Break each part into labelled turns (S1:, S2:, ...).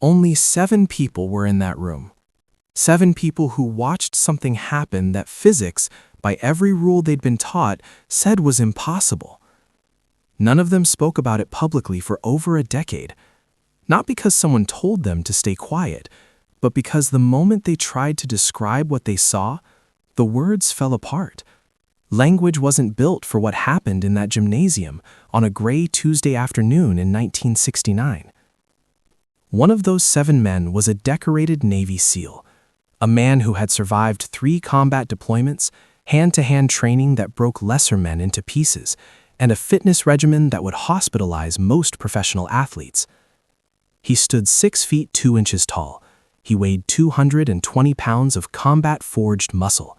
S1: Only 7 people were in that room. 7 people who watched something happen that physics, by every rule they'd been taught, said was impossible. None of them spoke about it publicly for over a decade. Not because someone told them to stay quiet, but because the moment they tried to describe what they saw, the words fell apart. Language wasn't built for what happened in that gymnasium on a gray Tuesday afternoon in 1969. One of those 7 men was a decorated Navy SEAL, a man who had survived 3 combat deployments, hand-to-hand training that broke lesser men into pieces, and a fitness regimen that would hospitalize most professional athletes. He stood 6 feet 2 inches tall. He weighed 220 pounds of combat-forged muscle.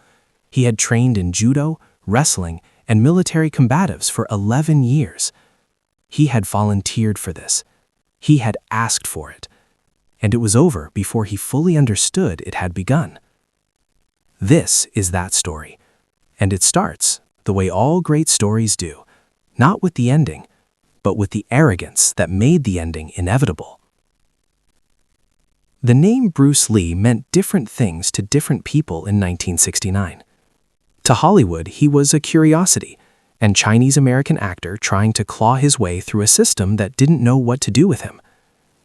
S1: He had trained in judo, wrestling, and military combatives for 11 years. He had volunteered for this. He had asked for it. And it was over before he fully understood it had begun. This is that story. And it starts the way all great stories do, not with the ending, but with the arrogance that made the ending inevitable. The name Bruce Lee meant different things to different people in 1969. To Hollywood, he was a curiosity, and Chinese-American actor trying to claw his way through a system that didn't know what to do with him.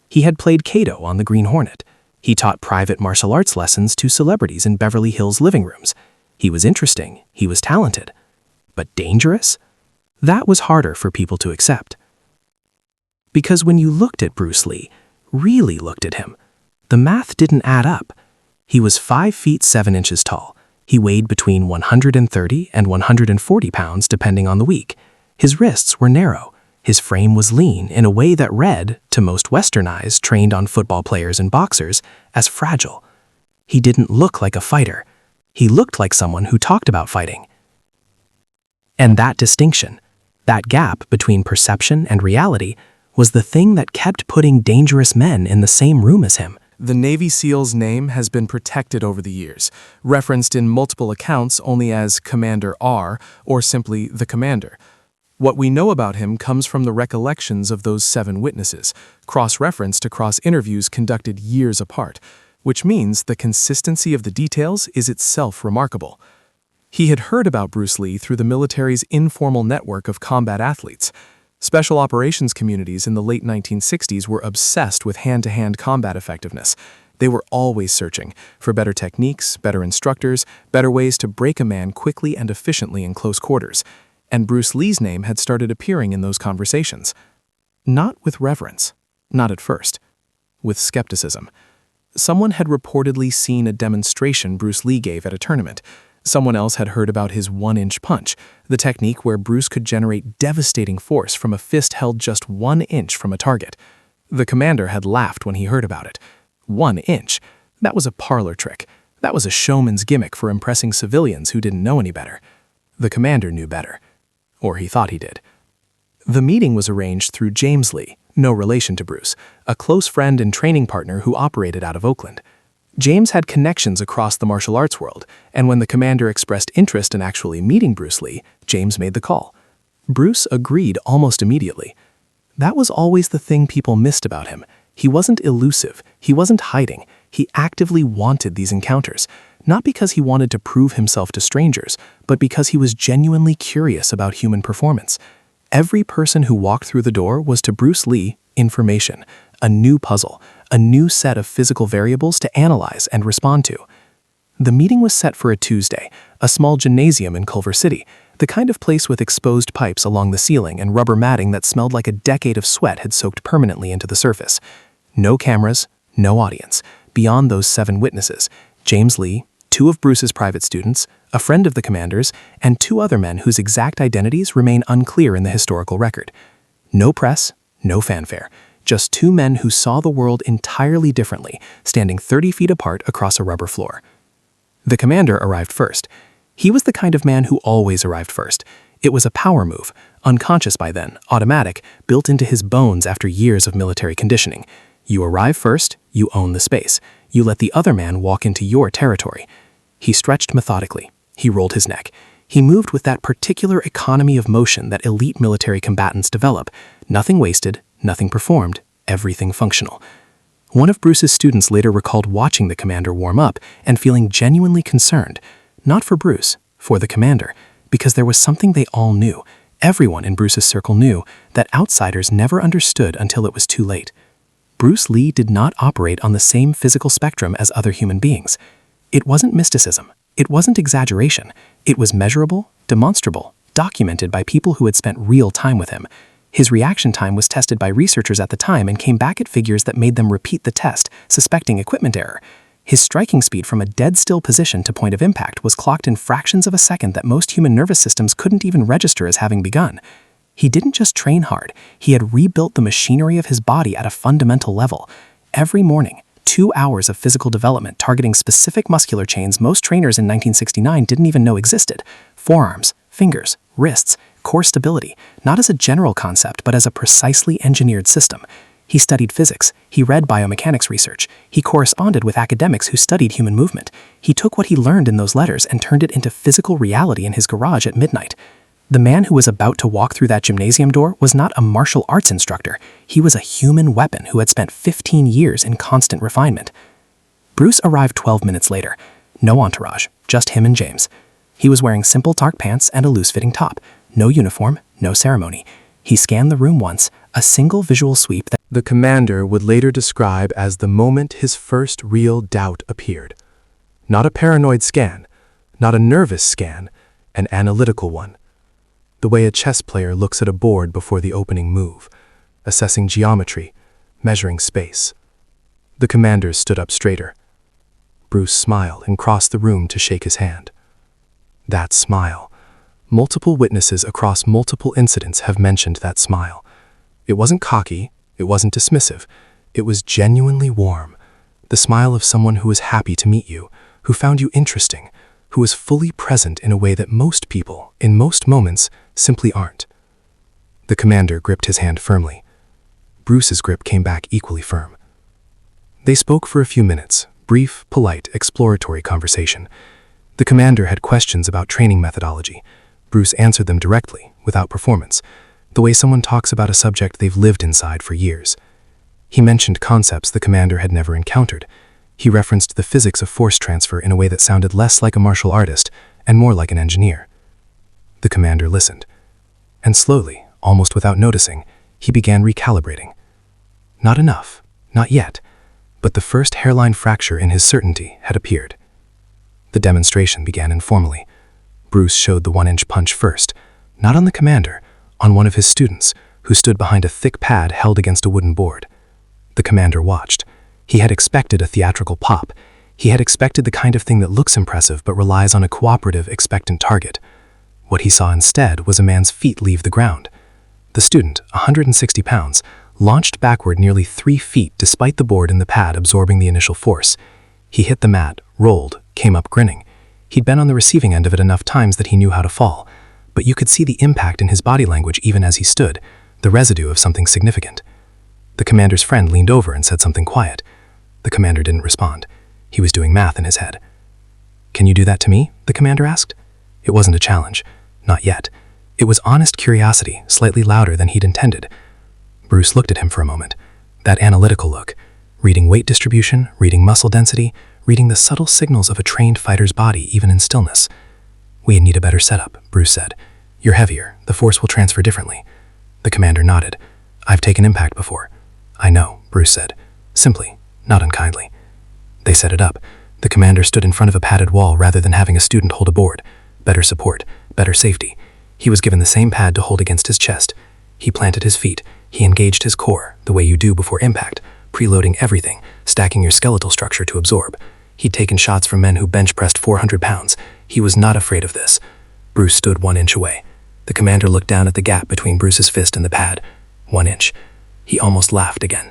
S1: He had played Kato on the Green Hornet. He taught private martial arts lessons to celebrities in Beverly Hills living rooms. He was interesting, he was talented. But dangerous? That was harder for people to accept. Because when you looked at Bruce Lee, really looked at him, the math didn't add up. He was 5 feet 7 inches tall. He weighed between 130 and 140 pounds depending on the week. His wrists were narrow. His frame was lean in a way that read, to most Western eyes trained on football players and boxers, as fragile. He didn't look like a fighter. He looked like someone who talked about fighting. And that distinction, that gap between perception and reality, was the thing that kept putting dangerous men in the same room as him.
S2: The Navy SEAL's name has been protected over the years, referenced in multiple accounts only as Commander R or simply the Commander. What we know about him comes from the recollections of those 7 witnesses, cross-referenced across interviews conducted years apart, which means the consistency of the details is itself remarkable. He had heard about Bruce Lee through the military's informal network of combat athletes. Special operations communities in the late 1960s were obsessed with hand-to-hand combat effectiveness. They were always searching for better techniques, better instructors, better ways to break a man quickly and efficiently in close quarters. And Bruce Lee's name had started appearing in those conversations. Not with reverence, not at first, with skepticism. Someone had reportedly seen a demonstration Bruce Lee gave at a tournament. Someone else had heard about his 1-inch punch, the technique where Bruce could generate devastating force from a fist held just 1 inch from a target. The commander had laughed when he heard about it. 1 inch? That was a parlor trick. That was a showman's gimmick for impressing civilians who didn't know any better. The commander knew better. Or he thought he did. The meeting was arranged through James Lee, no relation to Bruce, a close friend and training partner who operated out of Oakland. James had connections across the martial arts world, and when the commander expressed interest in actually meeting Bruce Lee, James made the call. Bruce agreed almost immediately. That was always the thing people missed about him. He wasn't elusive, he wasn't hiding, he actively wanted these encounters, not because he wanted to prove himself to strangers, but because he was genuinely curious about human performance. Every person who walked through the door was to Bruce Lee information, a new puzzle, a new set of physical variables to analyze and respond to. The meeting was set for a Tuesday, a small gymnasium in Culver City, the kind of place with exposed pipes along the ceiling and rubber matting that smelled like a decade of sweat had soaked permanently into the surface. No cameras, no audience. Beyond those 7 witnesses, James Lee, 2 of Bruce's private students, a friend of the commander's, and 2 other men whose exact identities remain unclear in the historical record. No press, no fanfare. Just 2 men who saw the world entirely differently, standing 30 feet apart across a rubber floor. The commander arrived first. He was the kind of man who always arrived first. It was a power move, unconscious by then, automatic, built into his bones after years of military conditioning. You arrive first, you own the space. You let the other man walk into your territory. He stretched methodically. He rolled his neck. He moved with that particular economy of motion that elite military combatants develop. Nothing wasted, nothing performed, everything functional. One of Bruce's students later recalled watching the commander warm up and feeling genuinely concerned, not for Bruce, for the commander, because there was something they all knew. Everyone in Bruce's circle knew that outsiders never understood until it was too late. Bruce Lee did not operate on the same physical spectrum as other human beings. It wasn't mysticism. It wasn't exaggeration. It was measurable, demonstrable, documented by people who had spent real time with him. His reaction time was tested by researchers at the time and came back at figures that made them repeat the test, suspecting equipment error. His striking speed from a dead-still position to point of impact was clocked in fractions of a second that most human nervous systems couldn't even register as having begun. He didn't just train hard, he had rebuilt the machinery of his body at a fundamental level. Every morning, 2 hours of physical development targeting specific muscular chains most trainers in 1969 didn't even know existed. Forearms, fingers, wrists, core stability, not as a general concept but as a precisely engineered system. He studied physics, he read biomechanics research, he corresponded with academics who studied human movement. He took what he learned in those letters and turned it into physical reality in his garage at midnight. The man who was about to walk through that gymnasium door was not a martial arts instructor. He was a human weapon who had spent 15 years in constant refinement. Bruce arrived 12 minutes later. No entourage, just him and James. He was wearing simple dark pants and a loose-fitting top. No uniform, no ceremony. He scanned the room once, a single visual sweep that
S3: the commander would later describe as the moment his first real doubt appeared. Not a paranoid scan, not a nervous scan, an analytical one. The way a chess player looks at a board before the opening move, assessing geometry, measuring space. The commander stood up straighter. Bruce smiled and crossed the room to shake his hand. That smile. Multiple witnesses across multiple incidents have mentioned that smile. It wasn't cocky, it wasn't dismissive, it was genuinely warm. The smile of someone who was happy to meet you, who found you interesting, who was fully present in a way that most people, in most moments, simply aren't. The commander gripped his hand firmly. Bruce's grip came back equally firm. They spoke for a few minutes, brief, polite, exploratory conversation. The commander had questions about training methodology. Bruce answered them directly, without performance, the way someone talks about a subject they've lived inside for years. He mentioned concepts the commander had never encountered. He referenced the physics of force transfer in a way that sounded less like a martial artist and more like an engineer. The commander listened, and slowly, almost without noticing, he began recalibrating. Not enough, not yet, but the first hairline fracture in his certainty had appeared. The demonstration began informally. Bruce showed the 1-inch punch first, not on the commander, on one of his students, who stood behind a thick pad held against a wooden board. The commander watched. He had expected a theatrical pop. He had expected the kind of thing that looks impressive but relies on a cooperative, expectant target. What he saw instead was a man's feet leave the ground. The student, 160 pounds, launched backward nearly 3 feet despite the board and the pad absorbing the initial force. He hit the mat, rolled, came up grinning. He'd been on the receiving end of it enough times that he knew how to fall, but you could see the impact in his body language even as he stood, the residue of something significant. The commander's friend leaned over and said something quiet. The commander didn't respond. He was doing math in his head. "Can you do that to me?" the commander asked. It wasn't a challenge. Not yet. It was honest curiosity, slightly louder than he'd intended. Bruce looked at him for a moment. That analytical look, reading weight distribution, reading muscle density, reading the subtle signals of a trained fighter's body even in stillness. "We need a better setup," Bruce said. "You're heavier. The force will transfer differently." The commander nodded. "I've taken impact before." "I know," Bruce said. Simply, not unkindly. They set it up. The commander stood in front of a padded wall rather than having a student hold a board. Better support, better safety. He was given the same pad to hold against his chest. He planted his feet. He engaged his core, the way you do before impact, preloading everything, stacking your skeletal structure to absorb. He'd taken shots from men who bench-pressed 400 pounds. He was not afraid of this. Bruce stood 1 inch away. The commander looked down at the gap between Bruce's fist and the pad. 1 inch. He almost laughed again.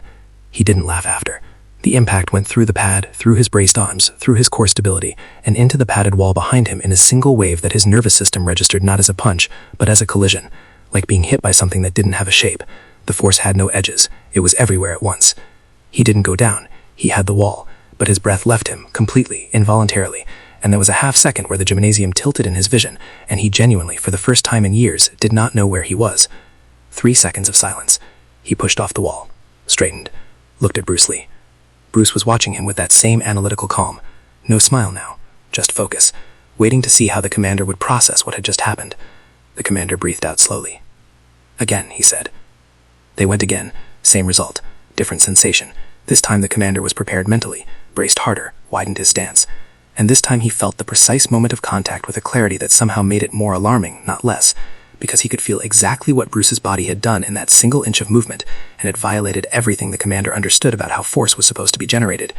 S3: He didn't laugh after. The impact went through the pad, through his braced arms, through his core stability, and into the padded wall behind him in a single wave that his nervous system registered not as a punch, but as a collision, like being hit by something that didn't have a shape. The force had no edges. It was everywhere at once. He didn't go down. He had the wall, but his breath left him, completely, involuntarily, and there was a half second where the gymnasium tilted in his vision, and he genuinely, for the first time in years, did not know where he was. 3 seconds of silence. He pushed off the wall, straightened, looked at Bruce Lee.
S4: Bruce was watching him with that same analytical calm. No smile now, just focus, waiting to see how the commander would process what had just happened. The commander breathed out slowly. "Again," he said. They went again, same result, different sensation. This time the commander was prepared mentally, braced harder, widened his stance. And this time he felt the precise moment of contact with a clarity that somehow made it more alarming, not less, because he could feel exactly what Bruce's body had done in that single inch of movement, and it violated everything the commander understood about how force was supposed to be generated.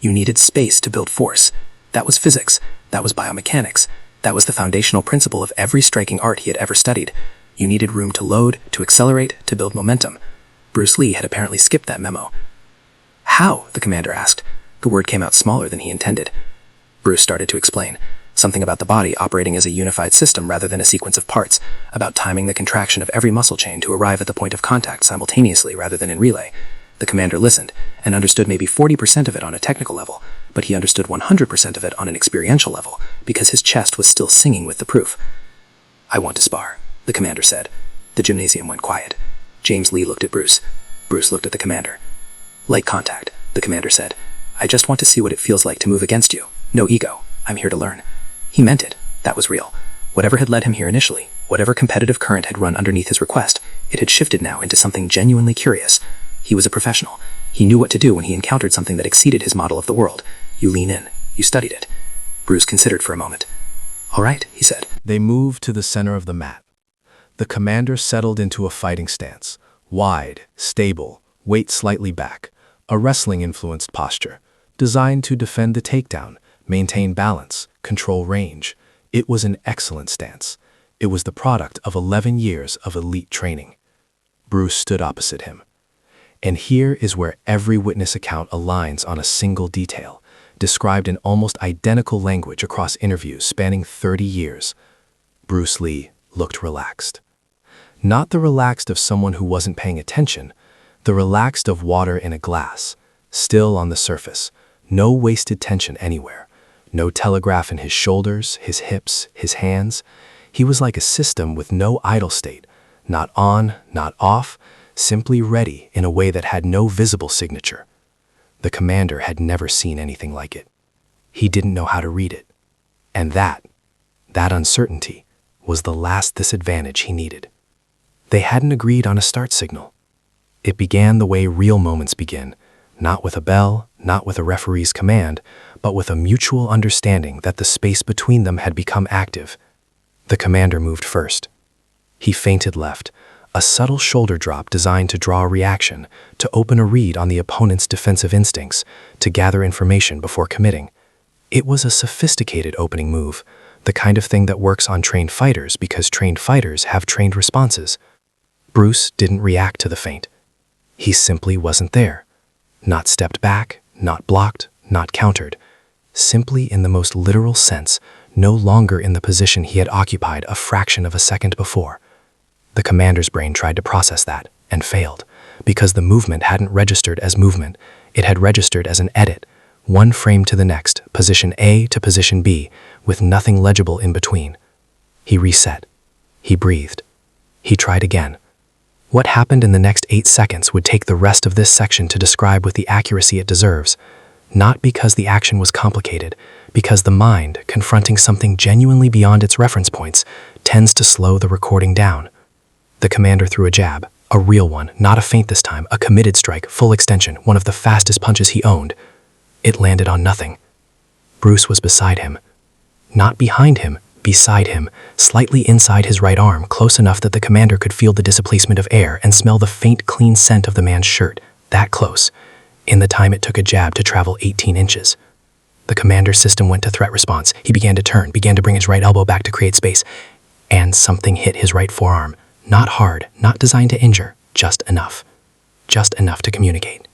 S4: You needed space to build force. That was physics. That was biomechanics. That was the foundational principle of every striking art he had ever studied. You needed room to load, to accelerate, to build momentum. Bruce Lee had apparently skipped that memo. "How?" the commander asked. The word came out smaller than he intended. Bruce started to explain. Something about the body operating as a unified system rather than a sequence of parts, about timing the contraction of every muscle chain to arrive at the point of contact simultaneously rather than in relay. The commander listened, and understood maybe 40% of it on a technical level, but he understood 100% of it on an experiential level, because his chest was still singing with the proof. "I want to spar," the commander said. The gymnasium went quiet. James Lee looked at Bruce. Bruce looked at the commander. "Light contact," the commander said. "I just want to see what it feels like to move against you. No ego. I'm here to learn." He meant it. That was real. Whatever had led him here initially, whatever competitive current had run underneath his request, it had shifted now into something genuinely curious. He was a professional. He knew what to do when he encountered something that exceeded his model of the world. You lean in. You studied it. Bruce considered for a moment. "All right," he said.
S2: They moved to the center of the mat. The commander settled into a fighting stance, wide, stable, weight slightly back, a wrestling-influenced posture, designed to defend the takedown, maintain balance, control range. It was an excellent stance. It was the product of 11 years of elite training. Bruce stood opposite him. And here is where every witness account aligns on a single detail, described in almost identical language across interviews spanning 30 years. Bruce Lee looked relaxed. Not the relaxed of someone who wasn't paying attention, the relaxed of water in a glass, still on the surface, no wasted tension anywhere. No telegraph in his shoulders, his hips, his hands. He was like a system with no idle state, not on, not off, simply ready in a way that had no visible signature. The commander had never seen anything like it. He didn't know how to read it. And that uncertainty, was the last disadvantage he needed. They hadn't agreed on a start signal. It began the way real moments begin, not with a bell, not with a referee's command, but with a mutual understanding that the space between them had become active. The commander moved first. He feinted left, a subtle shoulder drop designed to draw a reaction, to open a read on the opponent's defensive instincts, to gather information before committing. It was a sophisticated opening move, the kind of thing that works on trained fighters because trained fighters have trained responses. Bruce didn't react to the feint. He simply wasn't there. Not stepped back, not blocked, not countered. Simply in the most literal sense, no longer in the position he had occupied a fraction of a second before. The commander's brain tried to process that, and failed, because the movement hadn't registered as movement. It had registered as an edit, one frame to the next, position A to position B, with nothing legible in between. He reset. He breathed. He tried again. What happened in the next 8 seconds would take the rest of this section to describe with the accuracy it deserves. Not because the action was complicated, because the mind, confronting something genuinely beyond its reference points, tends to slow the recording down. The commander threw a jab, a real one, not a feint this time, a committed strike, full extension, one of the fastest punches he owned. It landed on nothing. Bruce was beside him. Not behind him, beside him, slightly inside his right arm, close enough that the commander could feel the displacement of air and smell the faint, clean scent of the man's shirt, that close, in the time it took a jab to travel 18 inches. The commander's system went to threat response. He began to turn, began to bring his right elbow back to create space, and something hit his right forearm. Not hard, not designed to injure, just enough. Just enough to communicate.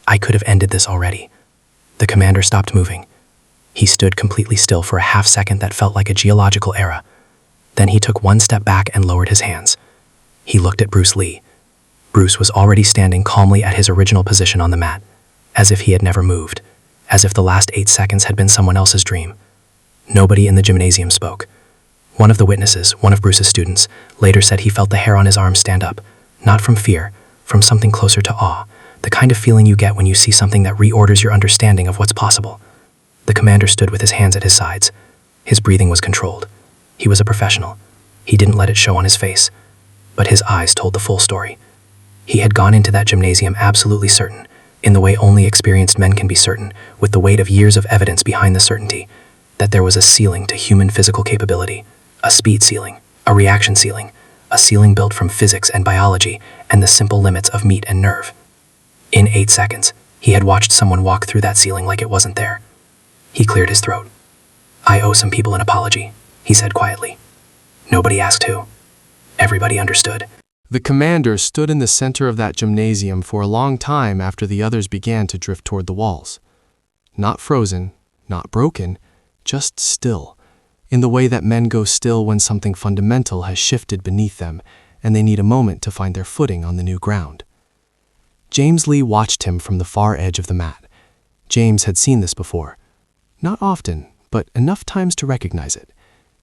S2: I could have ended this already. The commander stopped moving. He stood completely still for a half second that felt like a geological era. Then he took one step back and lowered his hands. He looked at Bruce Lee. Bruce was already standing calmly at his original position on the mat, as if he had never moved, as if the last 8 seconds had been someone else's dream. Nobody in the gymnasium spoke. One of the witnesses, one of Bruce's students, later said he felt the hair on his arm stand up, not from fear, from something closer to awe,
S4: the kind of feeling you get when you see something that reorders your understanding of what's possible. The commander stood with his hands at his sides. His breathing was controlled. He was a professional. He didn't let it show on his face, but his eyes told the full story. He had gone into that gymnasium absolutely certain, in the way only experienced men can be certain, with the weight of years of evidence behind the certainty, that there was a ceiling to human physical capability, a speed ceiling, a reaction ceiling, a ceiling built from physics and biology and the simple limits of meat and nerve. In 8 seconds, he had watched someone walk through that ceiling like it wasn't there. He cleared his throat. "I owe some people an apology," he said quietly. Nobody asked who. Everybody understood.
S2: The commander stood in the center of that gymnasium for a long time after the others began to drift toward the walls. Not frozen, not broken, just still, in the way that men go still when something fundamental has shifted beneath them and they need a moment to find their footing on the new ground. James Lee watched him from the far edge of the mat. James had seen this before. Not often, but enough times to recognize it.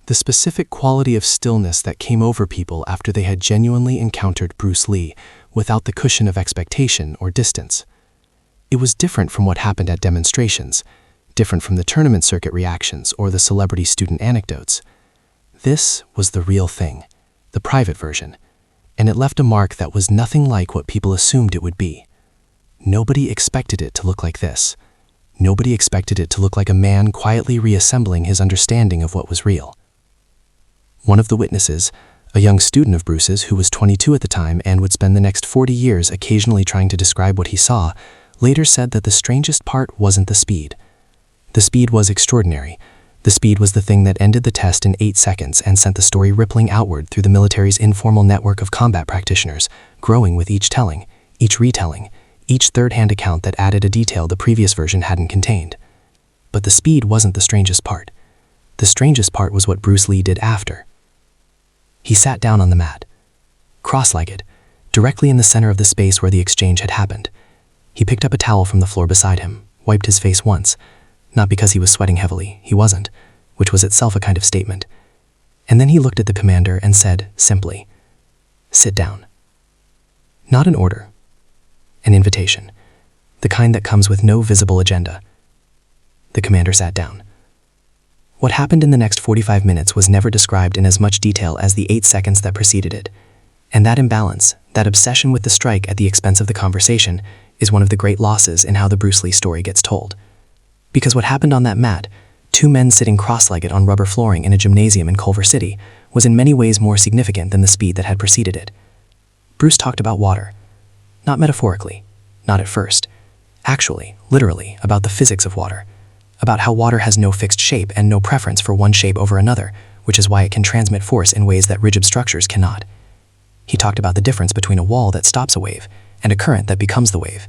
S2: The specific quality of stillness that came over people after they had genuinely encountered Bruce Lee without the cushion of expectation or distance. It was different from what happened at demonstrations, different from the tournament circuit reactions or the celebrity student anecdotes. This was the real thing, the private version, and it left a mark that was nothing like what people assumed it would be. Nobody expected it to look like this. Nobody expected it to look like a man quietly reassembling his understanding of what was real. One of the witnesses, a young student of Bruce's who was 22 at the time and would spend the next 40 years occasionally trying to describe what he saw, later said that the strangest part wasn't the speed. The speed was extraordinary. The speed was the thing that ended the test in 8 seconds and sent the story rippling outward through the military's informal network of combat practitioners, growing with each telling, each retelling, each third-hand account that added a detail the previous version hadn't contained. But the speed wasn't the strangest part. The strangest part was what Bruce Lee did after. He sat down on the mat, cross-legged, directly in the center of the space where the exchange had happened. He picked up a towel from the floor beside him, wiped his face once, not because he was sweating heavily, he wasn't, which was itself a kind of statement. And then he looked at the commander and said, simply, "Sit down." Not an order, an invitation, the kind that comes with no visible agenda. The commander sat down. What happened in the next 45 minutes was never described in as much detail as the 8 seconds that preceded it. And that imbalance, that obsession with the strike at the expense of the conversation, is one of the great losses in how the Bruce Lee story gets told. Because what happened on that mat, 2 men sitting cross-legged on rubber flooring in a gymnasium in Culver City, was in many ways more significant than the speed that had preceded it. Bruce talked about water. Not metaphorically, not at first. Actually, literally, about the physics of water. About how water has no fixed shape and no preference for one shape over another, which is why it can transmit force in ways that rigid structures cannot. He talked about the difference between a wall that stops a wave and a current that becomes the wave.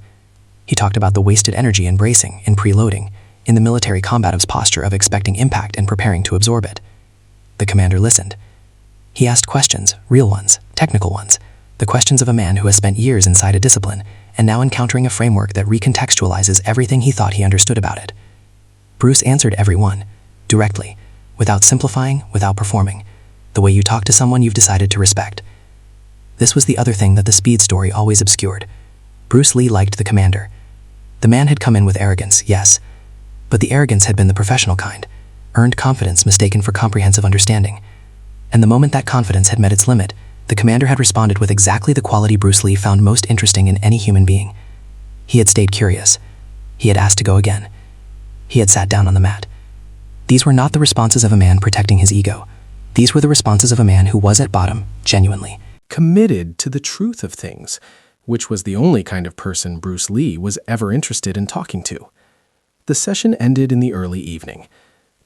S2: He talked about the wasted energy in bracing, in preloading, in the military combative's posture of expecting impact and preparing to absorb it. The commander listened. He asked questions, real ones, technical ones, the questions of a man who has spent years inside a discipline and now encountering a framework that recontextualizes everything he thought he understood about it. Bruce answered every one, directly, without simplifying, without performing, the way you talk to someone you've decided to respect. This was the other thing that the speed story always obscured. Bruce Lee liked the commander. The man had come in with arrogance, yes, but the arrogance had been the professional kind, earned confidence mistaken for comprehensive understanding. And the moment that confidence had met its limit, the commander had responded with exactly the quality Bruce Lee found most interesting in any human being. He had stayed curious. He had asked to go again. He had sat down on the mat. These were not the responses of a man protecting his ego. These were the responses of a man who was at bottom, genuinely committed to the truth of things, which was the only kind of person Bruce Lee was ever interested in talking to. The session ended in the early evening.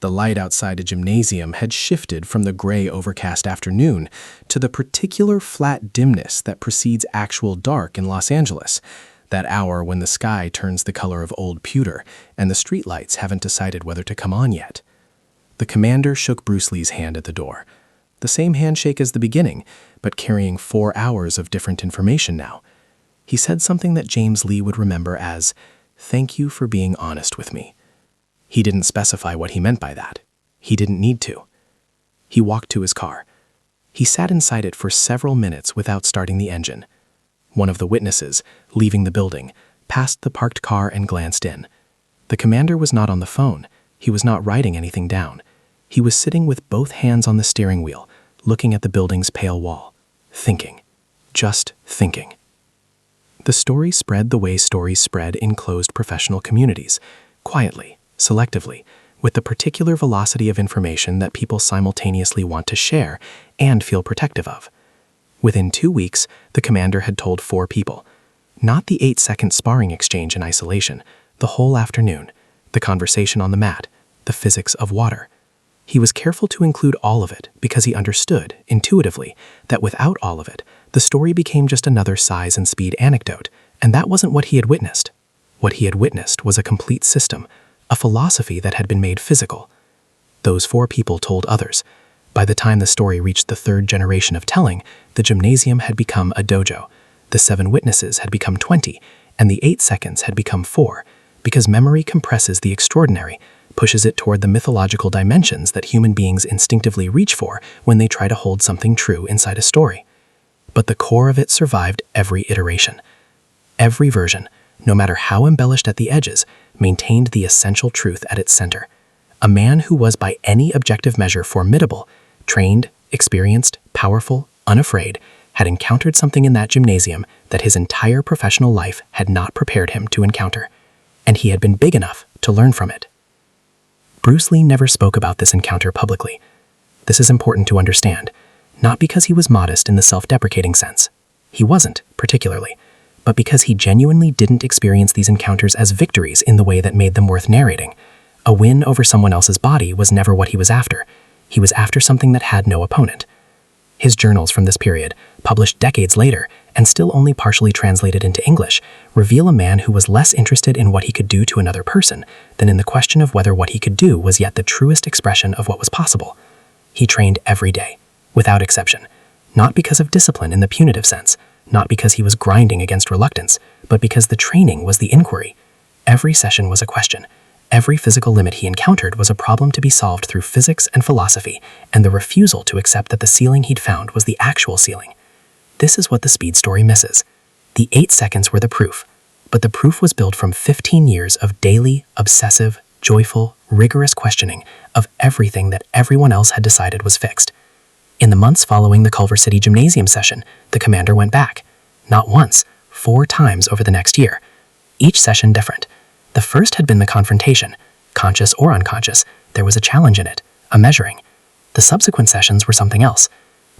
S2: The light outside a gymnasium had shifted from the gray overcast afternoon to the particular flat dimness that precedes actual dark in Los Angeles, that hour when the sky turns the color of old pewter and the streetlights haven't decided whether to come on yet. The commander shook Bruce Lee's hand at the door. The same handshake as the beginning, but carrying 4 hours of different information now. He said something that James Lee would remember as, "Thank you for being honest with me." He didn't specify what he meant by that. He didn't need to. He walked to his car. He sat inside it for several minutes without starting the engine. One of the witnesses, leaving the building,
S1: passed the parked car and glanced in. The commander was not on the phone. He was not writing anything down. He was sitting with both hands on the steering wheel, looking at the building's pale wall, thinking, just thinking. The story spread the way stories spread in closed professional communities, quietly, selectively, with the particular velocity of information that people simultaneously want to share and feel protective of. Within 2 weeks, the commander had told 4 people. Not the 8-second sparring exchange in isolation, the whole afternoon, the conversation on the mat, the physics of water. He was careful to include all of it because he understood, intuitively, that without all of it, the story became just another size and speed anecdote, and that wasn't what he had witnessed. What he had witnessed was a complete system, a philosophy that had been made physical. Those 4 people told others. By the time the story reached the 3rd generation of telling, the gymnasium had become a dojo, the 7 witnesses had become 20, and the 8 seconds had become 4, because memory compresses the extraordinary, pushes it toward the mythological dimensions that human beings instinctively reach for when they try to hold something true inside a story. But the core of it survived every iteration. Every version, no matter how embellished at the edges, maintained the essential truth at its center. A man who was by any objective measure formidable, trained, experienced, powerful, unafraid, had encountered something in that gymnasium that his entire professional life had not prepared him to encounter, and he had been big enough to learn from it. Bruce Lee never spoke about this encounter publicly. This is important to understand, not because he was modest in the self-deprecating sense. He wasn't, particularly, but because he genuinely didn't experience these encounters as victories in the way that made them worth narrating. A win over someone else's body was never what he was after. He was after something that had no opponent. His journals from this period, published decades later and still only partially translated into English, reveal a man who was less interested in what he could do to another person than in the question of whether what he could do was yet the truest expression of what was possible. He trained every day, without exception, not because of discipline in the punitive sense, not because he was grinding against reluctance, but because the training was the inquiry. Every session was a question. Every physical limit he encountered was a problem to be solved through physics and philosophy, and the refusal to accept that the ceiling he'd found was the actual ceiling. This is what the speed story misses. The 8 seconds were the proof, but the proof was built from 15 years of daily, obsessive, joyful, rigorous questioning of everything that everyone else had decided was fixed. In the months following the Culver City Gymnasium session, the commander went back. Not once, 4 times over the next year. Each session different. The first had been the confrontation. Conscious or unconscious, there was a challenge in it, a measuring. The subsequent sessions were something else.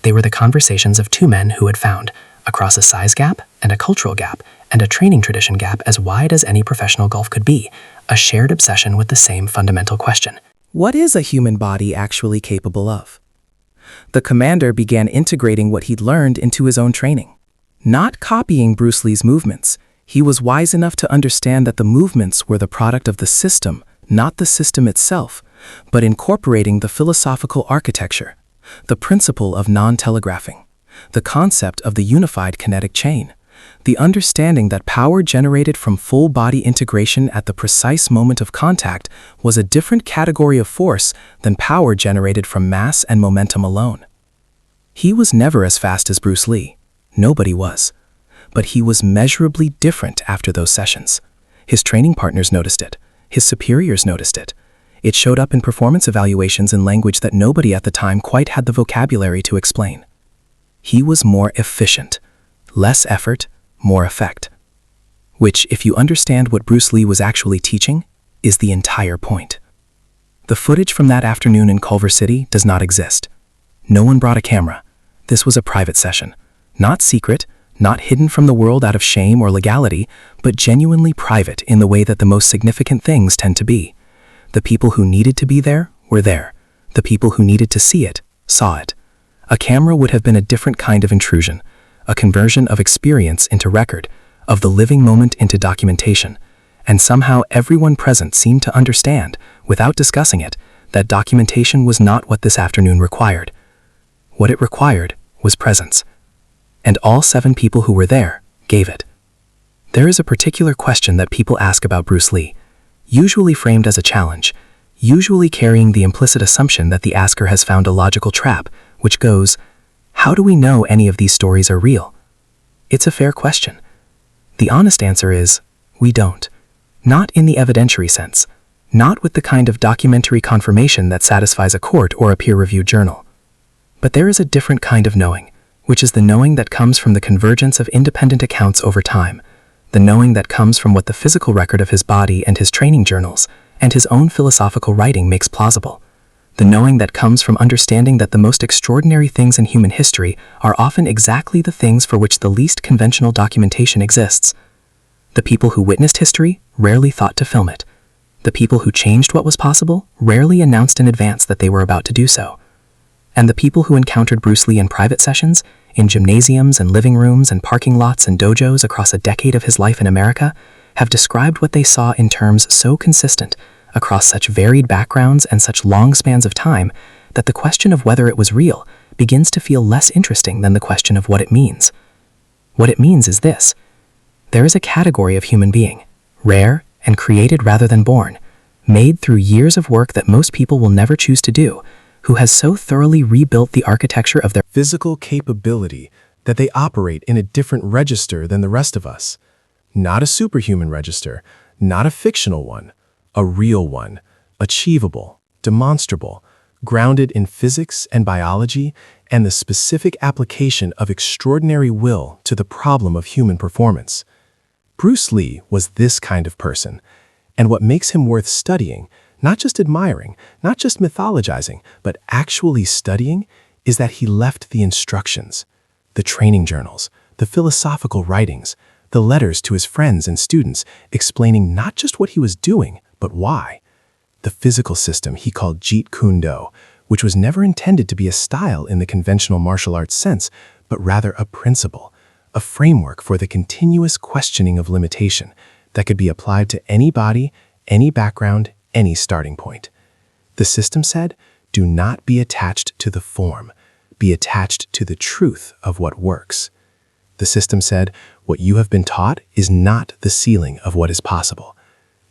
S1: They were the conversations of 2 men who had found, across a size gap and a cultural gap and a training tradition gap as wide as any professional gulf could be, a shared obsession with the same fundamental question.
S2: What is a human body actually capable of? The commander began integrating what he'd learned into his own training. Not copying Bruce Lee's movements, he was wise enough to understand that the movements were the product of the system, not the system itself, but incorporating the philosophical architecture, the principle of non-telegraphing, the concept of the unified kinetic chain, the understanding that power generated from full-body integration at the precise moment of contact was a different category of force than power generated from mass and momentum alone. He was never as fast as Bruce Lee. Nobody was. But he was measurably different after those sessions. His training partners noticed it. His superiors noticed it. It showed up in performance evaluations in language that nobody at the time quite had the vocabulary to explain. He was more efficient. Less effort, more effect. Which, if you understand what Bruce Lee was actually teaching, is the entire point. The footage from that afternoon in Culver City does not exist. No one brought a camera. This was a private session. Not secret, not hidden from the world out of shame or legality, but genuinely private in the way that the most significant things tend to be. The people who needed to be there were there. The people who needed to see it saw it. A camera would have been a different kind of intrusion, a conversion of experience into record, of the living moment into documentation, and somehow everyone present seemed to understand, without discussing it, that documentation was not what this afternoon required. What it required was presence. And all 7 people who were there gave it. There is a particular question that people ask about Bruce Lee, usually framed as a challenge, usually carrying the implicit assumption that the asker has found a logical trap, which goes, how do we know any of these stories are real? It's a fair question. The honest answer is,
S4: we don't. Not in the evidentiary sense. Not with the kind of documentary confirmation that satisfies a court or a peer-reviewed journal. But there is a different kind of knowing, which is the knowing that comes from the convergence of independent accounts over time, the knowing that comes from what the physical record of his body and his training journals and his own philosophical writing makes plausible, the knowing that comes from understanding that the most extraordinary things in human history are often exactly the things for which the least conventional documentation exists. The people who witnessed history rarely thought to film it. The people who changed what was possible rarely announced in advance that they were about to do so. And the people who encountered Bruce Lee in private sessions, in gymnasiums and living rooms and parking lots and dojos across a decade of his life in America, have described what they saw in terms so consistent, across such varied backgrounds and such long spans of time, that the question of whether it was real begins to feel less interesting than the question of what it means. What it means is this: there is a category of human being, rare and created rather than born, made through years of work that most people will never choose to do, who has so thoroughly rebuilt the architecture of their
S3: physical capability that they operate in a different register than the rest of us. Not a superhuman register, not a fictional one, a real one, achievable, demonstrable, grounded in physics and biology and the specific application of extraordinary will to the problem of human performance. Bruce Lee was this kind of person, and what makes him worth studying, not just admiring, not just mythologizing, but actually studying, is that he left the instructions, the training journals, the philosophical writings, the letters to his friends and students explaining not just what he was doing, but why. The physical system he called Jeet Kune Do, which was never intended to be a style in the conventional martial arts sense, but rather a principle, a framework for the continuous questioning of limitation that could be applied to any body, any background, any starting point. The system said, do not be attached to the form, be attached to the truth of what works. The system said, what you have been taught is not the ceiling of what is possible.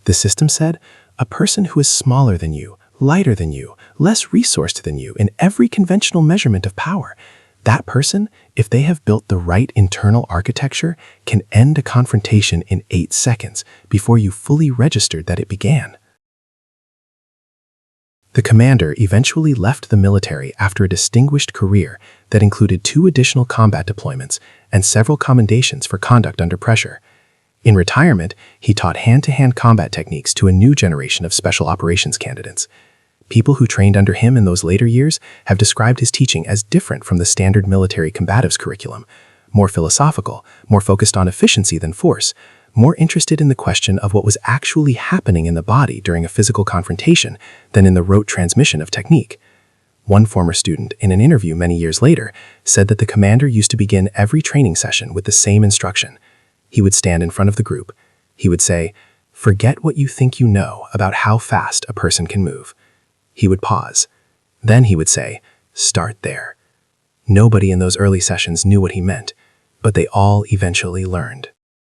S3: The system said, a person who is smaller than you, lighter than you, less resourced than you in every conventional measurement of power, that person, if they have built the right internal architecture, can end a confrontation in 8 seconds before you fully registered that it began. The commander eventually left the military after a distinguished career that included 2 additional combat deployments and several commendations for conduct under pressure. In retirement, he taught hand-to-hand combat techniques to a new generation of special operations candidates. People who trained under him in those later years have described his teaching as different from the standard military combatives curriculum, more philosophical, more focused on efficiency than force, more interested in the question of what was actually happening in the body during a physical confrontation than in the rote transmission of technique. One former student, in an interview many years later, said that the commander used to begin every training session with the same instruction. He would stand in front of the group. He would say, "Forget what you think you know about how fast a person can move." He would pause. Then he would say, "Start there." Nobody in those early sessions knew what he meant, but they all eventually learned.